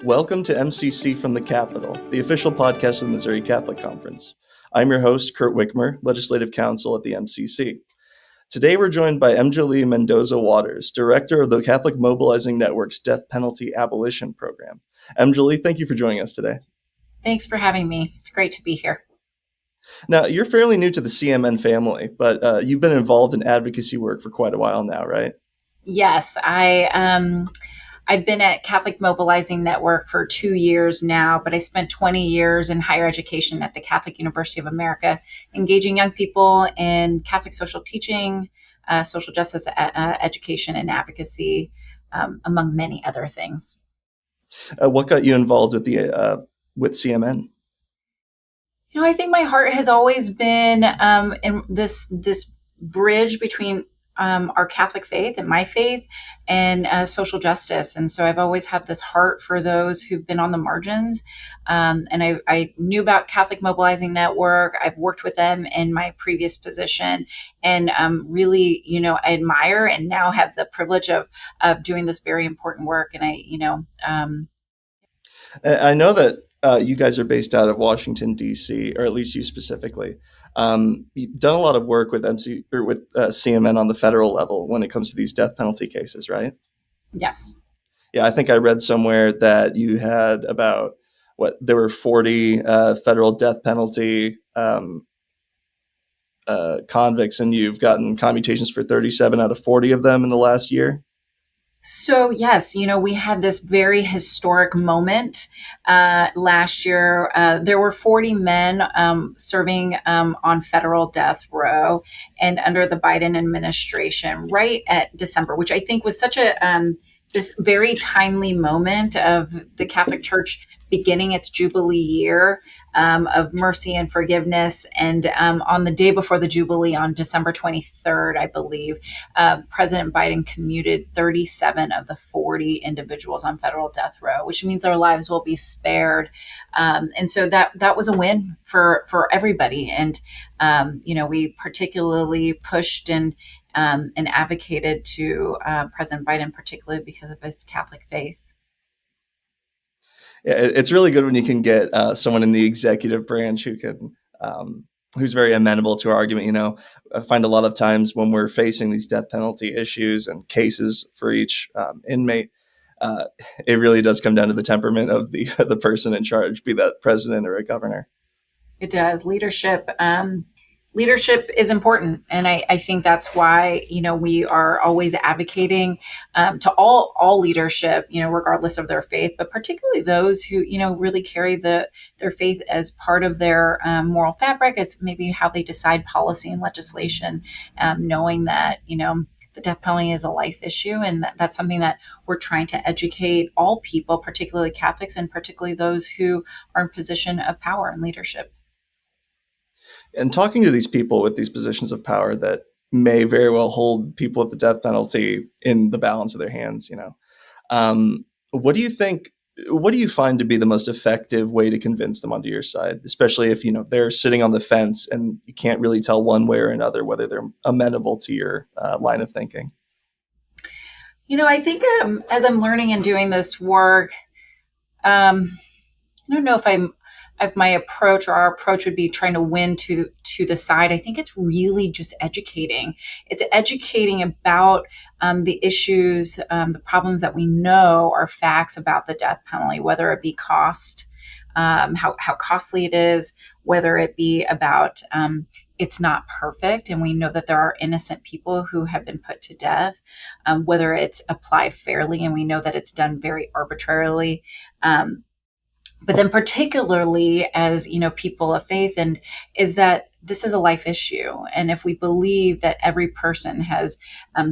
Welcome to MCC from the Capitol, the official podcast of the Missouri Catholic Conference. I'm your host, Curt Wichmer, Legislative Counsel at the MCC. Today we're joined by Emmjolee Mendoza-Waters, Director of the Catholic Mobilizing Network's Death Penalty Abolition Program. Emmjolee, thank you for joining us today. Thanks for having me. It's great to be here. Now, you're fairly new to the CMN family, but you've been involved in advocacy work for quite a while now, right? Yes, I've been at Catholic Mobilizing Network for 2 years now, but I spent 20 years in higher education at the Catholic University of America, engaging young people in Catholic social teaching, social justice education, and advocacy, among many other things. What got you involved with CMN? I think my heart has always been in this bridge between our Catholic faith and my faith and social justice. And so I've always had this heart for those who've been on the margins. And I knew about Catholic Mobilizing Network. I've worked with them in my previous position and really, I admire and now have the privilege of doing this very important work. And I know that you guys are based out of Washington, D.C., or at least you specifically. You've done a lot of work with CMN on the federal level when it comes to these death penalty cases, right? Yes. Yeah, I think I read somewhere that you had there were 40 federal death penalty convicts, and you've gotten commutations for 37 out of 40 of them in the last year. So yes, we had this very historic moment last year. There were 40 men serving on federal death row, and under the Biden administration, right at December, which I think was such this very timely moment of the Catholic Church beginning its Jubilee year of mercy and forgiveness. And on the day before the Jubilee, on December 23rd, I believe, President Biden commuted 37 of the 40 individuals on federal death row, which means their lives will be spared. And so that was a win for everybody. And, we particularly pushed and advocated to President Biden, particularly because of his Catholic faith. Yeah, it's really good when you can get someone in the executive branch who's very amenable to our argument. I find a lot of times when we're facing these death penalty issues and cases for each inmate, it really does come down to the temperament of the person in charge, be that president or a governor. It does. Leadership is important. And I think that's why, we are always advocating to all leadership, regardless of their faith, but particularly those who, really carry their faith as part of their moral fabric, as maybe how they decide policy and legislation, knowing that, the death penalty is a life issue. And that's something that we're trying to educate all people, particularly Catholics, and particularly those who are in position of power and leadership. And talking to these people with these positions of power that may very well hold people with the death penalty in the balance of their hands, what do you think? What do you find to be the most effective way to convince them onto your side, especially if they're sitting on the fence and you can't really tell one way or another whether they're amenable to your line of thinking? I think as I'm learning and doing this work, I don't know if my approach or our approach would be trying to win to the side. I think it's really just educating. It's educating about the issues, the problems that we know are facts about the death penalty, whether it be cost, how costly it is, whether it be about it's not perfect, and we know that there are innocent people who have been put to death, whether it's applied fairly, and we know that it's done very arbitrarily. But then particularly as, people of faith, and is that this is a life issue. And if we believe that every person has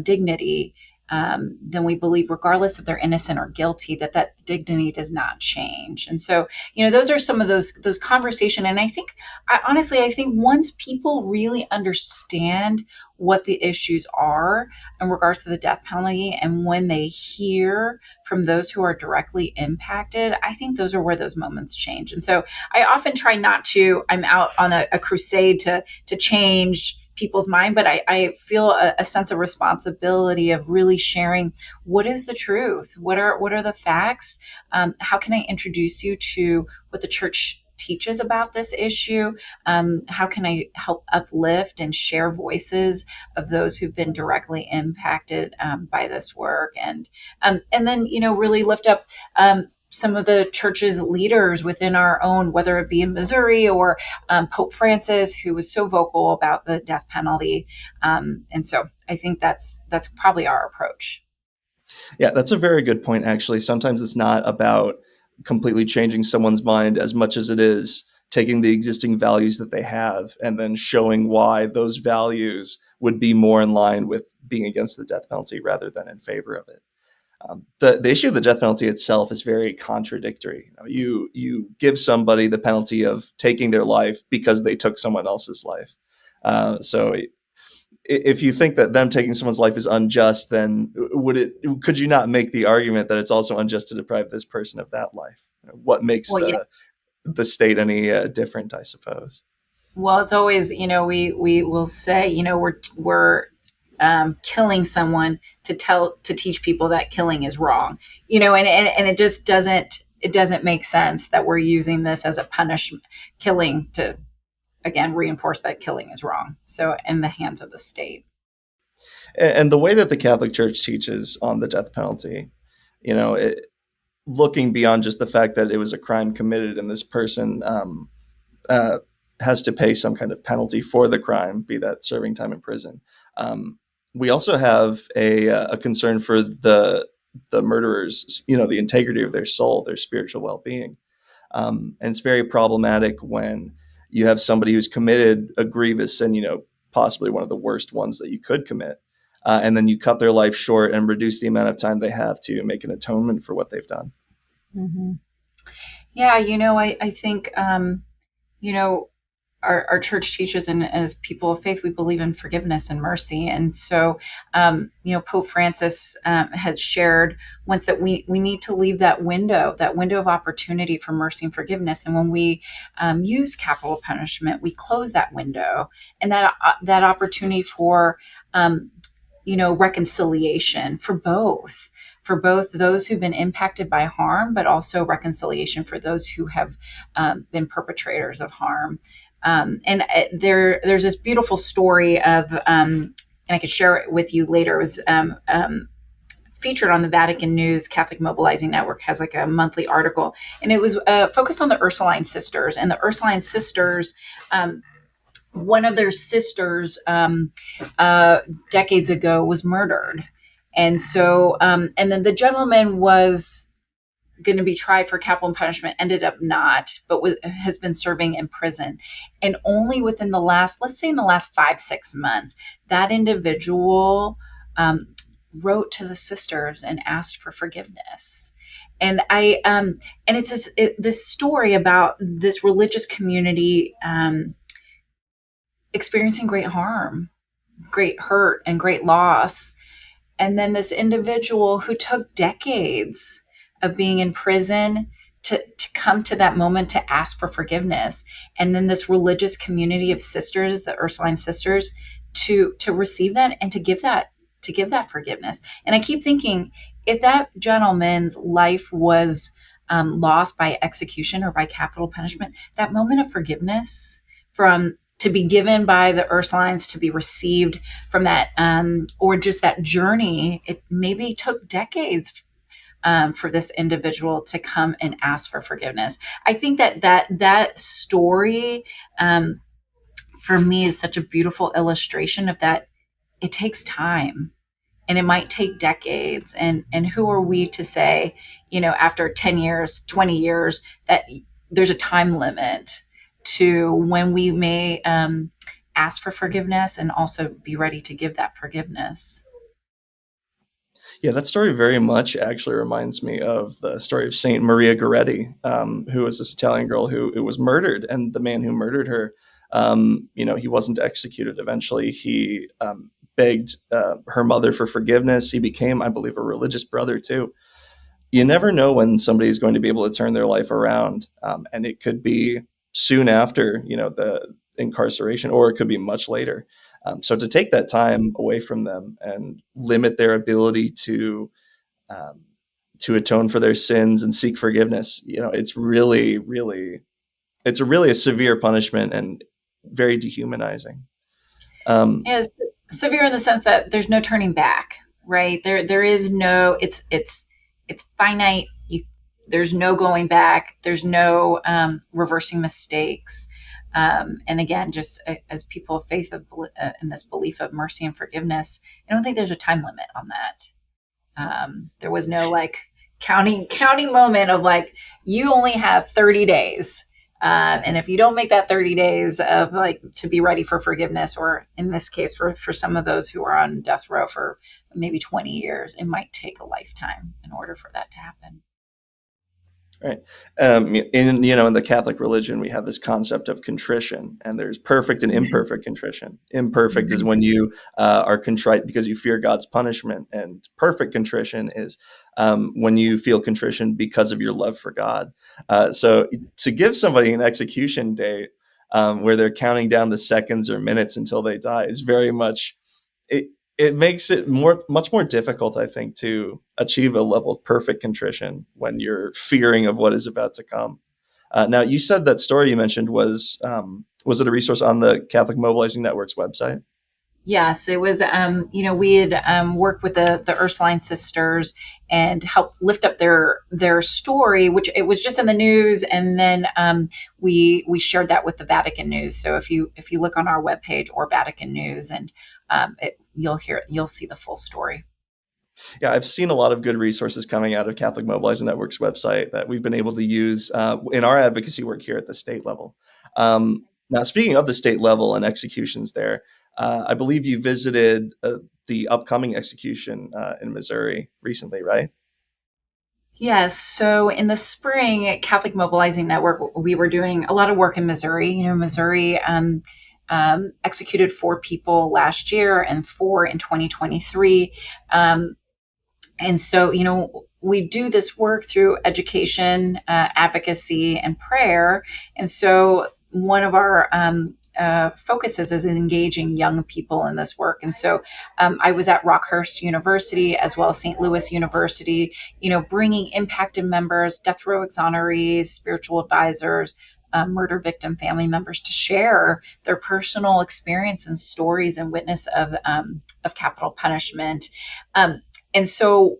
dignity, then we believe regardless if they're innocent or guilty, that dignity does not change. And so, those are some of those conversations. And I think once people really understand what the issues are in regards to the death penalty, and when they hear from those who are directly impacted, I think those are where those moments change. And so I often try not to, I'm out on a crusade to change people's mind, but I feel a sense of responsibility of really sharing what is the truth, what are the facts, how can I introduce you to what the church teaches about this issue, how can I help uplift and share voices of those who've been directly impacted by this work, and then really lift up some of the church's leaders within our own, whether it be in Missouri or Pope Francis, who was so vocal about the death penalty. And so I think that's probably our approach. Yeah, that's a very good point, actually. Sometimes it's not about completely changing someone's mind as much as it is taking the existing values that they have and then showing why those values would be more in line with being against the death penalty rather than in favor of it. The issue of the death penalty itself is very contradictory. You give somebody the penalty of taking their life because they took someone else's life. So if you think that them taking someone's life is unjust, then could you not make the argument that it's also unjust to deprive this person of that life? What makes Well, yeah. the state any different, I suppose? Well, it's always, we will say, we're killing someone to teach people that killing is wrong, and it just doesn't make sense that we're using this as a punishment, killing to, again, reinforce that killing is wrong. So in the hands of the state. And the way that the Catholic Church teaches on the death penalty, looking beyond just the fact that it was a crime committed and this person uh, has to pay some kind of penalty for the crime, be that serving time in prison. We also have a concern for the murderers, the integrity of their soul, their spiritual well-being. And it's very problematic when you have somebody who's committed a grievous sin, possibly one of the worst ones that you could commit. And then you cut their life short and reduce the amount of time they have to make an atonement for what they've done. Mm-hmm. Yeah, I think, our church teaches, and as people of faith, we believe in forgiveness and mercy. And so, Pope Francis has shared once that we need to leave that window of opportunity for mercy and forgiveness. And when we use capital punishment, we close that window and that opportunity for, reconciliation for both those who've been impacted by harm, but also reconciliation for those who have been perpetrators of harm. And there's this beautiful story of, and I could share it with you later. It was featured on the Vatican News. Catholic Mobilizing Network has like a monthly article, and it was focused on the Ursuline sisters. And the Ursuline sisters, one of their sisters decades ago was murdered. And so, and then the gentleman was going to be tried for capital punishment, ended up not, but has been serving in prison. And only within let's say in the last 5-6 months, that individual wrote to the sisters and asked for forgiveness. And and it's this story about this religious community experiencing great harm, great hurt, and great loss. And then this individual who took decades of being in prison to come to that moment to ask for forgiveness. And then this religious community of sisters, the Ursuline sisters, to receive that and to give that forgiveness. And I keep thinking, if that gentleman's life was lost by execution or by capital punishment, that moment of forgiveness to be given by the Ursulines, to be received from that, or just that journey, it maybe took decades for this individual to come and ask for forgiveness. I think that story, for me, is such a beautiful illustration of that. It takes time, and it might take decades. And who are we to say, after 10 years, 20 years, that there's a time limit to when we may ask for forgiveness and also be ready to give that forgiveness. Yeah, that story very much actually reminds me of the story of Saint Maria Goretti, who was this Italian girl who was murdered, and the man who murdered her, he wasn't executed. Eventually, he begged her mother for forgiveness. He became, I believe, a religious brother too. You never know when somebody's going to be able to turn their life around, and it could be soon after, the incarceration, or it could be much later. So to take that time away from them and limit their ability um, to atone for their sins and seek forgiveness, it's really, really, it's a really a severe punishment and very dehumanizing. Um, Is severe in the sense that there's no turning back, right? There is no. It's finite. There's no going back. There's no reversing mistakes. And again, just as people of faith in this belief of mercy and forgiveness, I don't think there's a time limit on that. There was no like counting moment of like you only have 30 days. And if you don't make that 30 days of like to be ready for forgiveness, or in this case, for some of those who are on death row for maybe 20 years, it might take a lifetime in order for that to happen. Right. In the Catholic religion, we have this concept of contrition, and there's perfect and imperfect contrition. Imperfect is when you are contrite because you fear God's punishment, and perfect contrition is when you feel contrition because of your love for God. So to give somebody an execution date where they're counting down the seconds or minutes until they die is very much it. It makes it much more difficult, I think, to achieve a level of perfect contrition when you're fearing of what is about to come. Now, you said that story you mentioned was it a resource on the Catholic Mobilizing Network's website? Yes, it was. We had worked with the Ursuline sisters and helped lift up their story, which it was just in the news, and then we shared that with the Vatican News. So if you look on our webpage or Vatican News, and you'll see the full story. Yeah, I've seen a lot of good resources coming out of Catholic Mobilizing Network's website that we've been able to use in our advocacy work here at the state level. Now, speaking of the state level and executions there, I believe you visited the upcoming execution in Missouri recently, right? Yes. So in the spring at Catholic Mobilizing Network, we were doing a lot of work in Missouri. Missouri executed 4 people last year and 4 in 2023. And so, we do this work through education, advocacy, and prayer. And so, one of our focuses is engaging young people in this work. And so, I was at Rockhurst University as well as St. Louis University, bringing impacted members, death row exonerees, spiritual advisors, murder victim family members to share their personal experience and stories and witness of capital punishment. And so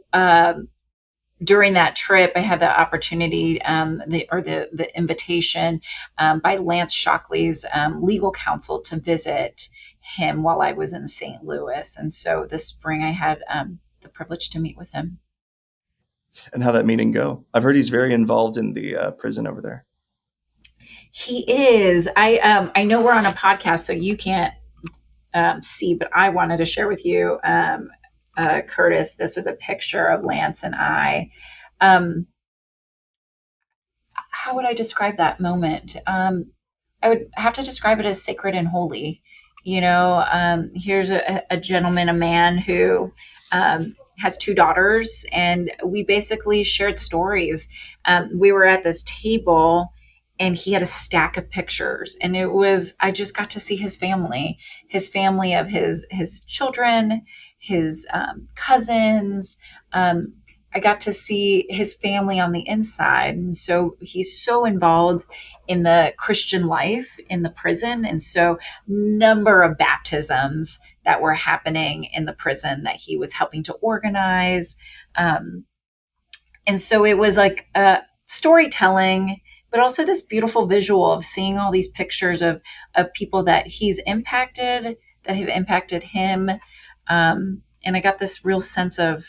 during that trip, I had the opportunity, the invitation by Lance Shockley's legal counsel to visit him while I was in St. Louis. And so this spring, I had the privilege to meet with him. And how that meeting go? I've heard he's very involved in the prison over there. He is. I know we're on a podcast, so you can't see, but I wanted to share with you. Curtis, this is a picture of Lance and I. How would I describe that moment? I would have to describe it as sacred and holy. Here's a gentleman, a man who has 2 daughters, and we basically shared stories. We were at this table, and he had a stack of pictures, and I just got to see his family of his children, his cousins. I got to see his family on the inside. And so he's so involved in the Christian life in the prison. And so number of baptisms that were happening in the prison that he was helping to organize. And so it was like storytelling, but also this beautiful visual of seeing all these pictures of people that he's impacted, that have impacted him. And I got this real sense of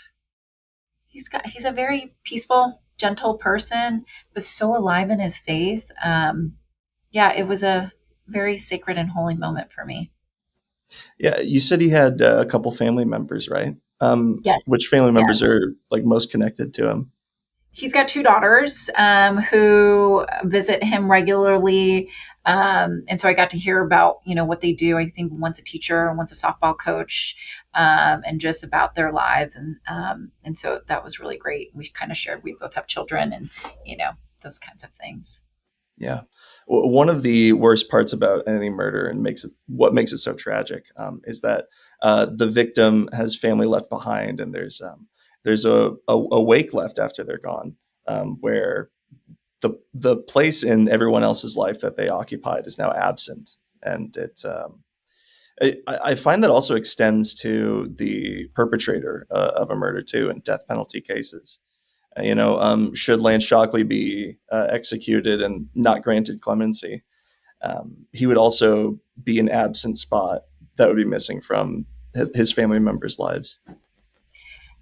he's a very peaceful, gentle person, but so alive in his faith. It was a very sacred and holy moment for me. Yeah, you said he had a couple family members, right? Yes. Which family Yeah. members are like most connected to him? He's got 2 daughters who visit him regularly. And so I got to hear about, what they do. I think one's a teacher and one's a softball coach, and just about their lives. And so that was really great. We kind of shared, we both have children and, those kinds of things. Yeah. One of the worst parts about any murder and what makes it so tragic is that the victim has family left behind, and there's a wake left after they're gone, where the place in everyone else's life that they occupied is now absent, and I find that also extends to the perpetrator of a murder too in death penalty cases. Should Lance Shockley be executed and not granted clemency, he would also be an absent spot that would be missing from his family members' lives.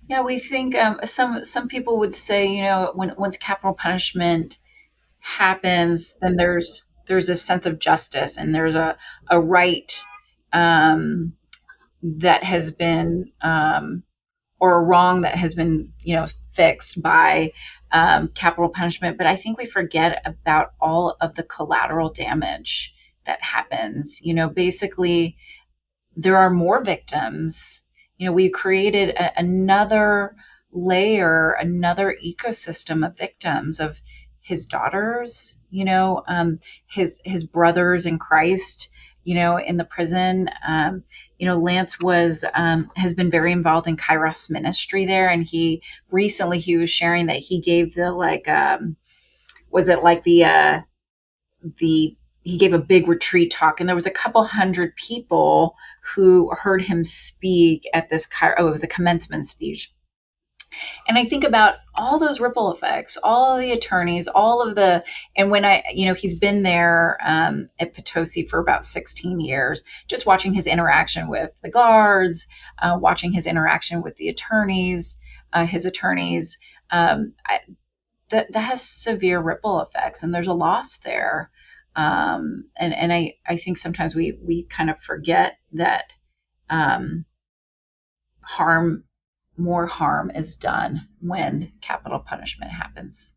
Yeah, we think some people would say, when once capital punishment happens, then there's a sense of justice, and there's a right um, that has been or a wrong that has been fixed by capital punishment. But I think we forget about all of the collateral damage that happens. Basically, there are more victims. We created another layer, another ecosystem of victims, of his daughters, his brothers in Christ, in the prison. Lance has been very involved in Kairos ministry there, and he was sharing that he gave the was it like the he gave a big retreat talk, and there was a couple hundred people who heard him speak at this. It was a commencement speech. And I think about all those ripple effects, all of the attorneys, and when he's been there at Potosi for about 16 years, just watching his interaction with the guards, watching his interaction with the attorneys, his attorneys, that has severe ripple effects, and there's a loss there. And I think sometimes we kind of forget that um, more harm is done when capital punishment happens.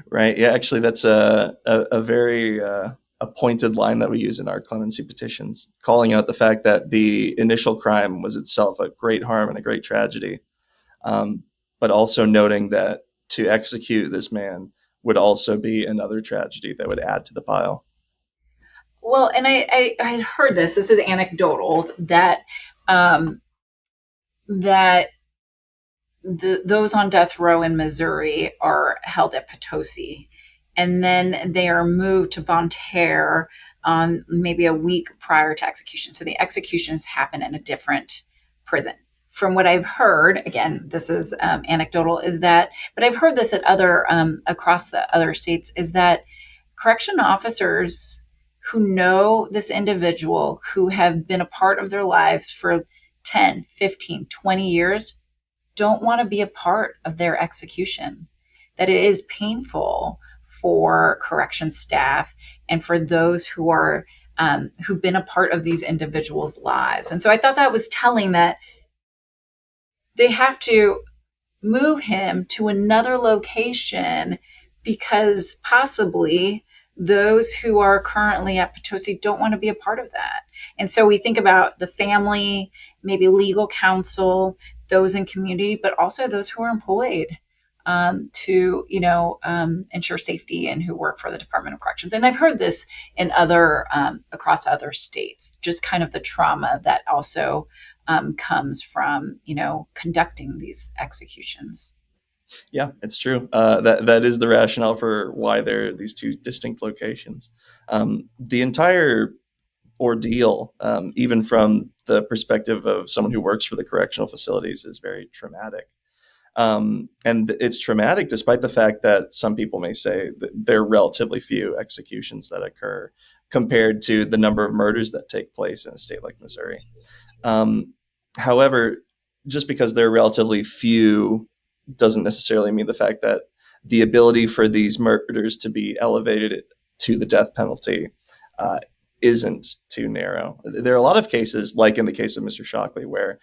Right. Yeah. Actually, that's a very a pointed line that we use in our clemency petitions, calling out the fact that the initial crime was itself a great harm and a great tragedy, but also noting that to execute this man would also be another tragedy that would add to the pile. Well, and I heard this. This is anecdotal um, that those on death row in Missouri are held at Potosi, and then they are moved to Bonne Terre on maybe a week prior to execution. So the executions happen in a different prison. From what I've heard, again, this is anecdotal, but I've heard this at other across the other states, is that correction officers who know this individual, who have been a part of their lives for 10, 15, 20 years, don't want to be a part of their execution. That it is painful for correction staff and for those who've been a part of these individuals' lives. And so I thought that was telling, that they have to move him to another location because possibly those who are currently at Potosi don't want to be a part of that. And so we think about the family, maybe legal counsel, those in community, but also those who are employed to ensure safety, and who work for the Department of Corrections. And I've heard this in other across other states, just kind of the trauma that also comes from conducting these executions. Yeah, it's true. That is the rationale for why there are these two distinct locations. The entire ordeal, even from the perspective of someone who works for the correctional facilities, is very traumatic. And it's traumatic despite the fact that some people may say that there are relatively few executions that occur compared to the number of murders that take place in a state like Missouri. However, just because there are relatively few doesn't necessarily mean the fact that the ability for these murders to be elevated to the death penalty isn't too narrow. There are a lot of cases, like in the case of Mr. Shockley, where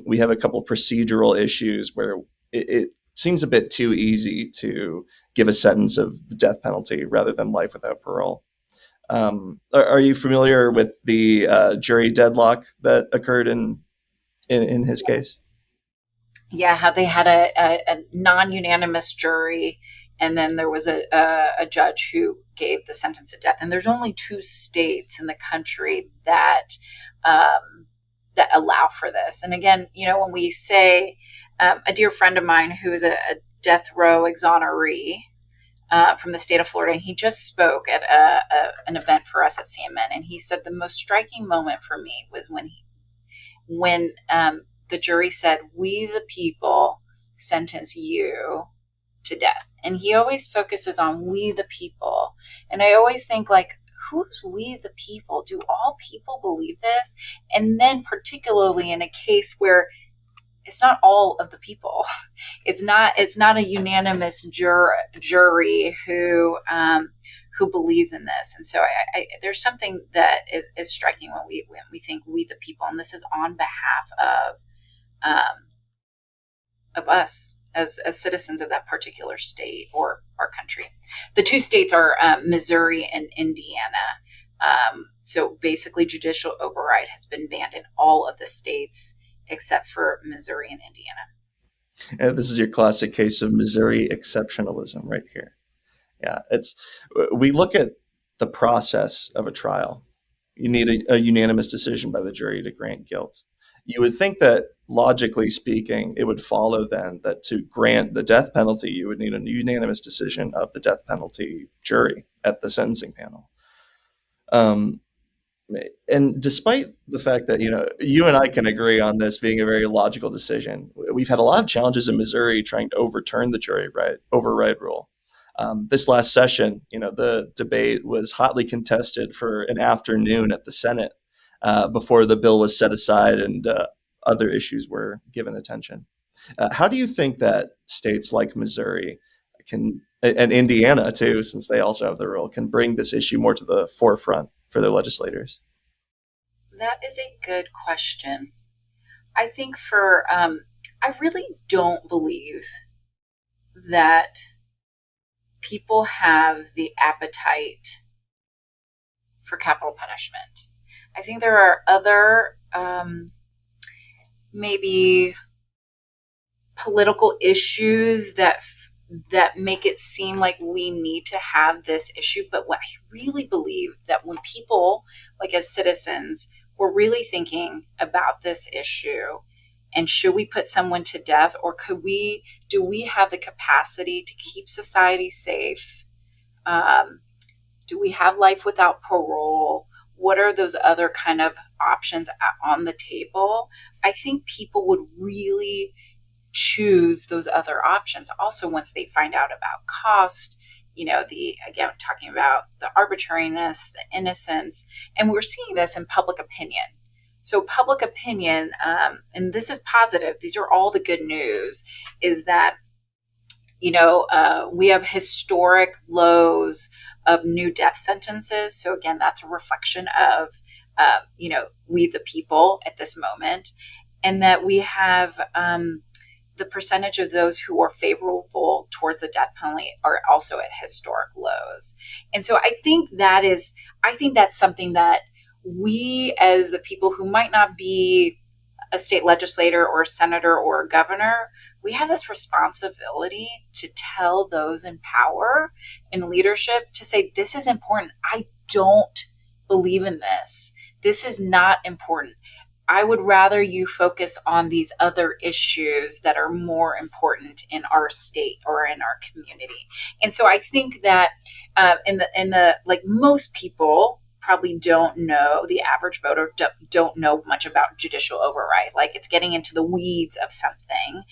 we have a couple procedural issues where it seems a bit too easy to give a sentence of the death penalty rather than life without parole. Are you familiar with the jury deadlock that occurred in his case? Yeah, how they had a non-unanimous jury, and then there was a judge who gave the sentence of death. And there's only 2 states in the country that that allow for this. And again, when we say a dear friend of mine who is a death row exoneree from the state of Florida, and he just spoke at an event for us at CMN, and he said the most striking moment for me was when the jury said, "We the people sentence you to death." And he always focuses on "we the people," and I always think, like, who's we the people? Do all people believe this? And then particularly in a case where it's not all of the people, it's not a unanimous jury who believes in this. And so there's something that is striking when we think "we the people," and this is on behalf of us as citizens of that particular state or our country. The 2 states are Missouri and Indiana. So basically, judicial override has been banned in all of the states except for Missouri and Indiana. And this is your classic case of Missouri exceptionalism right here. Yeah, we look at the process of a trial. You need a unanimous decision by the jury to grant guilt. You would think that, logically speaking, it would follow then that to grant the death penalty, you would need a unanimous decision of the death penalty jury at the sentencing panel. And despite the fact that you and I can agree on this being a very logical decision, we've had a lot of challenges in Missouri trying to overturn the jury override rule. This last session, the debate was hotly contested for an afternoon at the Senate before the bill was set aside and other issues were given attention. How do you think that states like Missouri and Indiana too, since they also have the rule, can bring this issue more to the forefront for their legislators? That is a good question. I think I really don't believe that people have the appetite for capital punishment. I think there are other maybe political issues that make it seem like we need to have this issue. But what I really believe that when people, like as citizens, we're really thinking about this issue, and should we put someone to death, or do we have the capacity to keep society safe? Do we have life without parole? What are those other kind of options on the table? I think people would really choose those other options. Also, once they find out about cost, again, talking about the arbitrariness, the innocence, and we're seeing this in public opinion. So public opinion, and this is positive, these are all the good news, is that, we have historic lows of new death sentences. So again, that's a reflection of, we the people at this moment, and that we have the percentage of those who are favorable towards the death penalty are also at historic lows. And so I think that's something that we, as the people who might not be a state legislator or a senator or a governor, we have this responsibility to tell those in power and leadership to say, this is important. I don't believe in this. This is not important. I would rather you focus on these other issues that are more important in our state or in our community. And so I think that in the like, most people probably don't know, the average voter don't know much about judicial override. Like, it's getting into the weeds of something.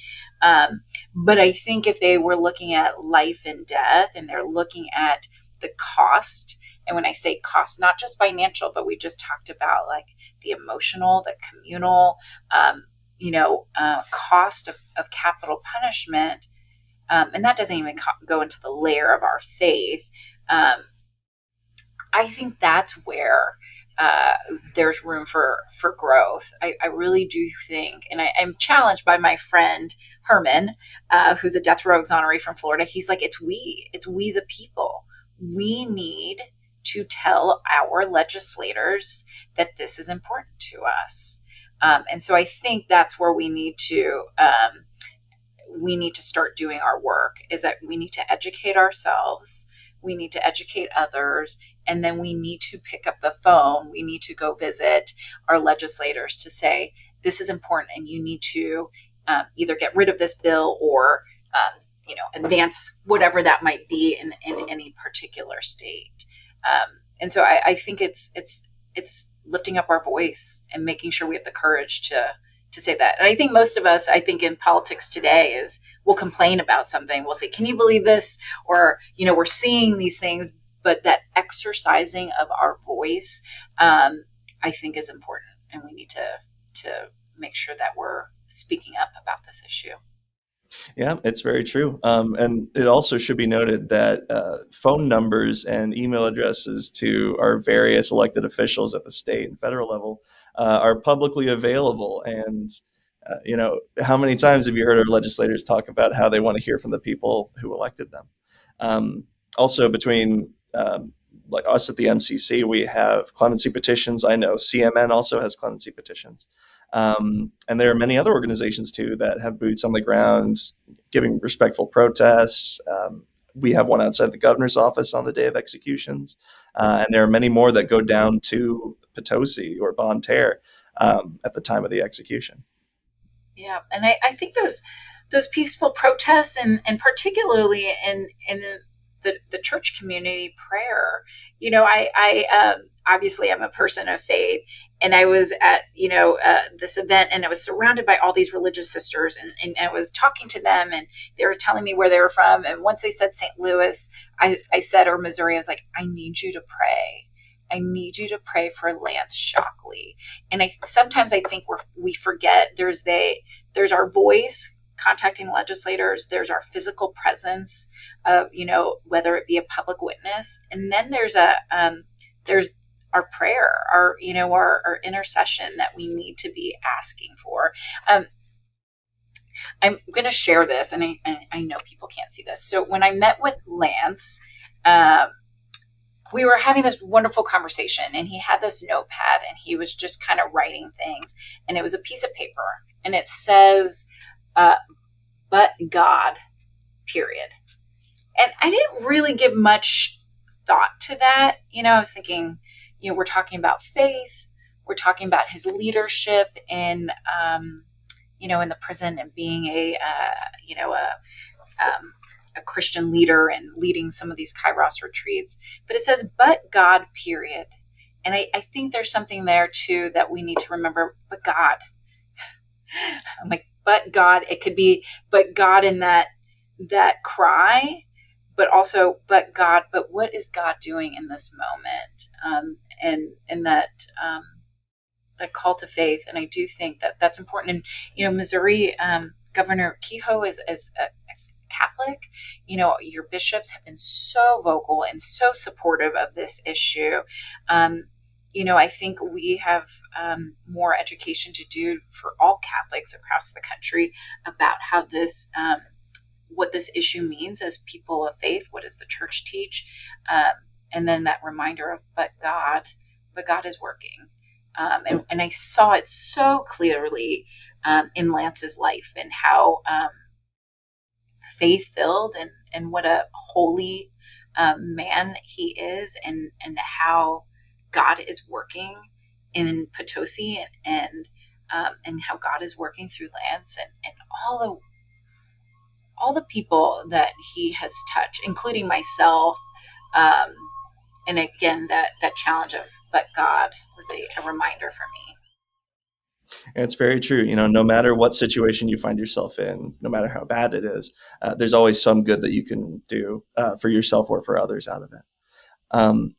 But I think if they were looking at life and death, and they're looking at the cost, and when I say cost, not just financial, but we just talked about like the emotional, the communal, cost of capital punishment. And that doesn't even go into the layer of our faith. I think that's where there's room for growth. I really do think, and I'm challenged by my friend Herman, who's a death row exoneree from Florida. He's like, it's we the people. We need to tell our legislators that this is important to us. And so I think that's where we need to we need to start doing our work is that we need to educate ourselves, we need to educate others, and then we need to pick up the phone. We need to go visit our legislators to say, this is important and you need to either get rid of this bill or advance whatever that might be in any particular state. And so I think it's lifting up our voice and making sure we have the courage to say that. And I think most of us, I think in politics today, is we'll complain about something. We'll say, can you believe this? Or, we're seeing these things, but that exercising of our voice, I think is important. And we need to make sure that we're speaking up about this issue. Yeah, it's very true. And it also should be noted that phone numbers and email addresses to our various elected officials at the state and federal level are publicly available. And, how many times have you heard our legislators talk about how they want to hear from the people who elected them? Also, between like us at the MCC, we have clemency petitions. I know CMN also has clemency petitions. And there are many other organizations too that have boots on the ground giving respectful protests. We have one outside the governor's office on the day of executions. And there are many more that go down to Potosi or Bonne Terre at the time of the execution. Yeah. And I think those peaceful protests and particularly in the church community prayer, I obviously I'm a person of faith, and I was at, this event, and I was surrounded by all these religious sisters, and I was talking to them, and they were telling me where they were from. And once they said St. Louis, I said, or Missouri, I was like, I need you to pray. I need you to pray for Lance Shockley. And sometimes I think we forget there's our voice contacting legislators, there's our physical presence of, whether it be a public witness, and then there's our prayer, our intercession that we need to be asking for. I'm going to share this, and I know people can't see this. So when I met with Lance, we were having this wonderful conversation, and he had this notepad, and he was just kind of writing things, and it was a piece of paper, and it says, but God, period. And I didn't really give much thought to that. I was thinking, we're talking about faith. We're talking about his leadership in the prison and being a Christian leader and leading some of these Kairos retreats. But it says, but God, period. And I think there's something there too that we need to remember, but God. I'm like, but God, it could be, but God in that cry, but also, but God, but what is God doing in this moment? And that call to faith. And I do think that that's important. And, Missouri, Governor Kehoe is a Catholic. Your bishops have been so vocal and so supportive of this issue. I think we have more education to do for all Catholics across the country about how what this issue means as people of faith. What does the church teach? And then that reminder of, but God is working. And I saw it so clearly in Lance's life, and how faith-filled and what a holy man he is, and how God is working in Potosi, and how God is working through Lance, and all the people that he has touched, including myself. And again, that challenge of, but God was a reminder for me. And it's very true. No matter what situation you find yourself in, no matter how bad it is, there's always some good that you can do for yourself or for others out of it.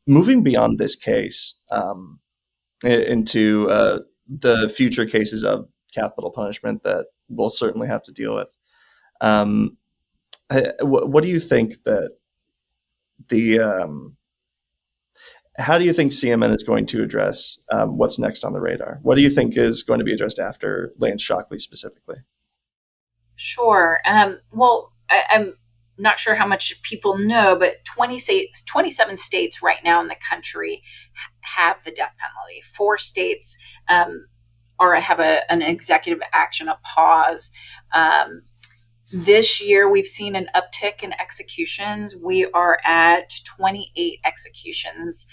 Moving beyond this case into the future cases of capital punishment that we'll certainly have to deal with. What do you think that how do you think CMN is going to address what's next on the radar? What do you think is going to be addressed after Lance Shockley specifically? Sure. Well, I'm not sure how much people know, but 27 states right now in the country have the death penalty. 4 states have an executive action, a pause. This year, we've seen an uptick in executions. We are at 28 executions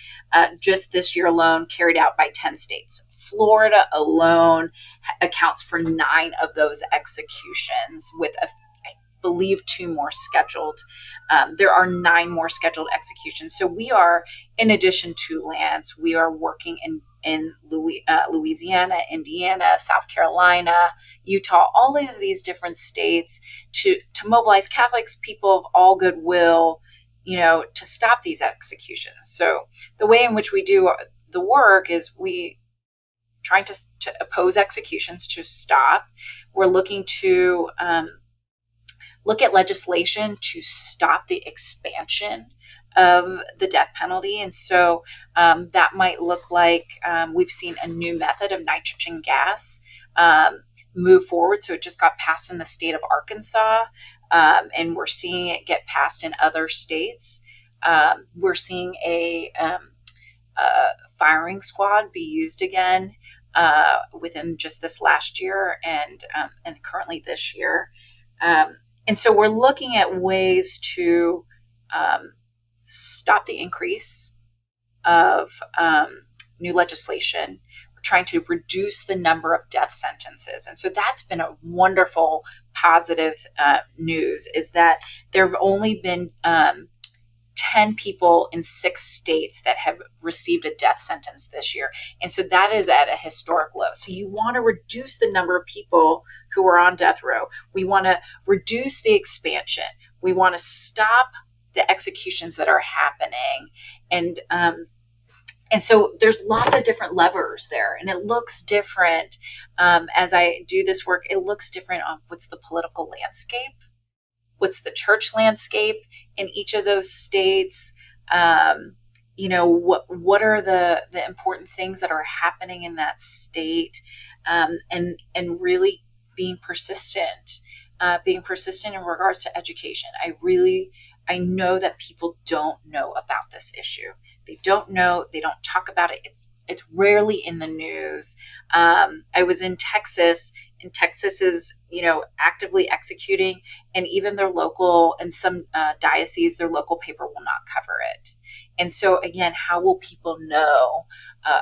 just this year alone, carried out by 10 states. Florida alone accounts for 9 of those executions, with I believe 2 more scheduled. There are 9 more scheduled executions. So we are, in addition to Lance, we are working in Louisiana, Indiana, South Carolina, Utah, all of these different states to mobilize Catholics, people of all goodwill, to stop these executions. So the way in which we do the work is we trying to oppose executions, to stop. We're looking to look at legislation to stop the expansion of the death penalty. And so that might look like we've seen a new method of nitrogen gas move forward. So it just got passed in the state of Arkansas, and we're seeing it get passed in other states. We're seeing a firing squad be used again within just this last year and currently this year. And so we're looking at ways to stop the increase of new legislation. We're trying to reduce the number of death sentences. And so that's been a wonderful positive news, is that there have only been 10 people in 6 states that have received a death sentence this year. And so that is at a historic low. So you want to reduce the number of people who are on death row. We want to reduce the expansion. We want to stop the executions that are happening. And so there's lots of different levers there, and it looks different. As I do this work, it looks different on what's the political landscape, what's the church landscape in each of those states. What are the important things that are happening in that state, and really being persistent in regards to education. I know that people don't know about this issue. They don't know. They don't talk about it. It's rarely in the news. I was in Texas, and Texas is, actively executing, and even their local, in some dioceses, their local paper will not cover it. And so again, how will people know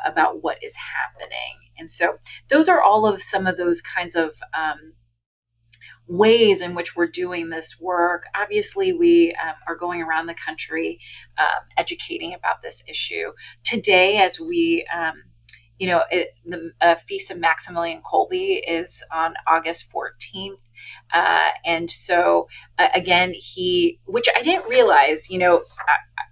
about what is happening? And so those are all of some of those kinds of ways in which we're doing this work. Obviously, we are going around the country educating about this issue. Today, as we, the Feast of Maximilian Kolbe is on August 14th. And so, again, which I didn't realize,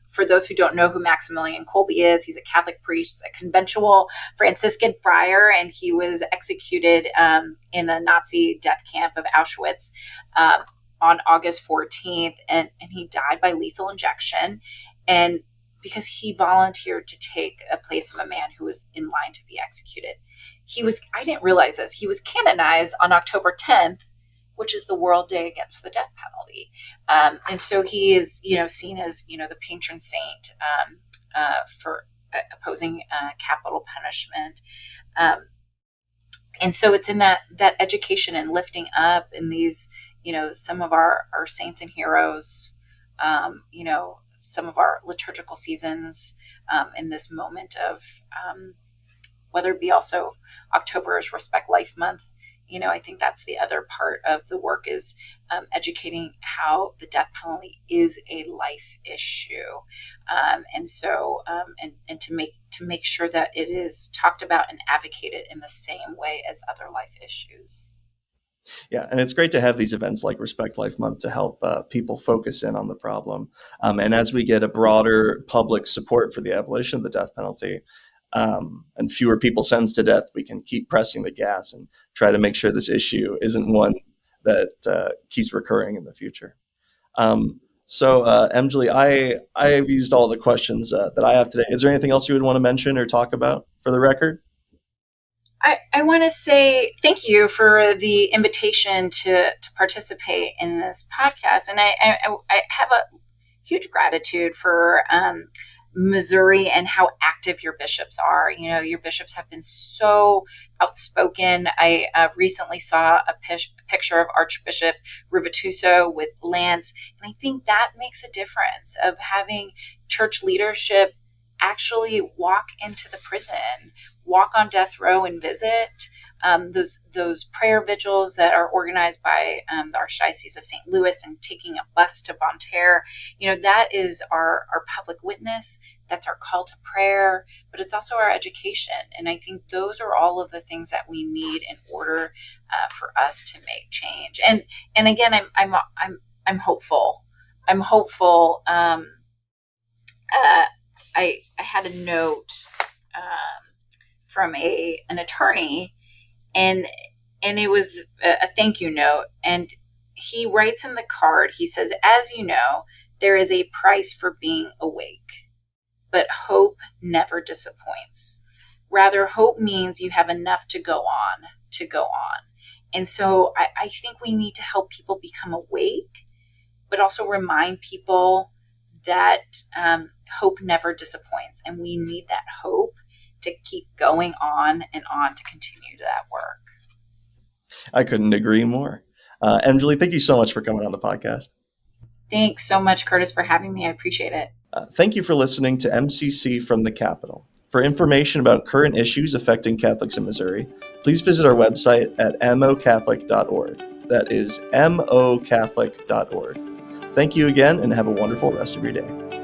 for those who don't know who Maximilian Kolbe is, he's a Catholic priest, a conventual Franciscan friar, and he was executed in the Nazi death camp of Auschwitz on August 14th, and he died by lethal injection, and because he volunteered to take a place of a man who was in line to be executed. I didn't realize this, he was canonized on October 10th, which is the World Day Against the Death Penalty. And so he is, seen as, the patron saint for opposing capital punishment. And so it's in that education and lifting up in these, some of our saints and heroes, some of our liturgical seasons in this moment of whether it be also October is Respect Life Month. I think that's the other part of the work is educating how the death penalty is a life issue, and so and to make sure that it is talked about and advocated in the same way as other life issues. Yeah, and it's great to have these events like Respect Life Month to help people focus in on the problem. And as we get a broader public support for the abolition of the death penalty, and fewer people sentenced to death, we can keep pressing the gas and try to make sure this issue isn't one that keeps recurring in the future. Emmjolee, I've used all the questions that I have today. Is there anything else you would want to mention or talk about for the record? I want to say thank you for the invitation to participate in this podcast. And I have a huge gratitude for Missouri and how active your bishops are. Your bishops have been so outspoken. I recently saw a picture of Archbishop Rivatuso with Lance, and I think that makes a difference of having church leadership actually walk into the prison, walk on death row and visit. Those prayer vigils that are organized by the Archdiocese of St. Louis and taking a bus to Bonne Terre, that is our public witness. That's our call to prayer, but it's also our education. And I think those are all of the things that we need in order for us to make change. And again, I'm hopeful. I'm hopeful. I had a note from an attorney, and it was a thank you note. And he writes in the card, he says, "As you know, there is a price for being awake, but hope never disappoints. Rather, hope means you have enough to go on. And so I think we need to help people become awake, but also remind people that hope never disappoints. And we need that hope to keep going on and on to continue that work." I couldn't agree more. Emmjolee, thank you so much for coming on the podcast. Thanks so much, Curtis, for having me. I appreciate it. Thank you for listening to MCC from the Capitol. For information about current issues affecting Catholics in Missouri, please visit our website at mocatholic.org. That is mocatholic.org. Thank you again, and have a wonderful rest of your day.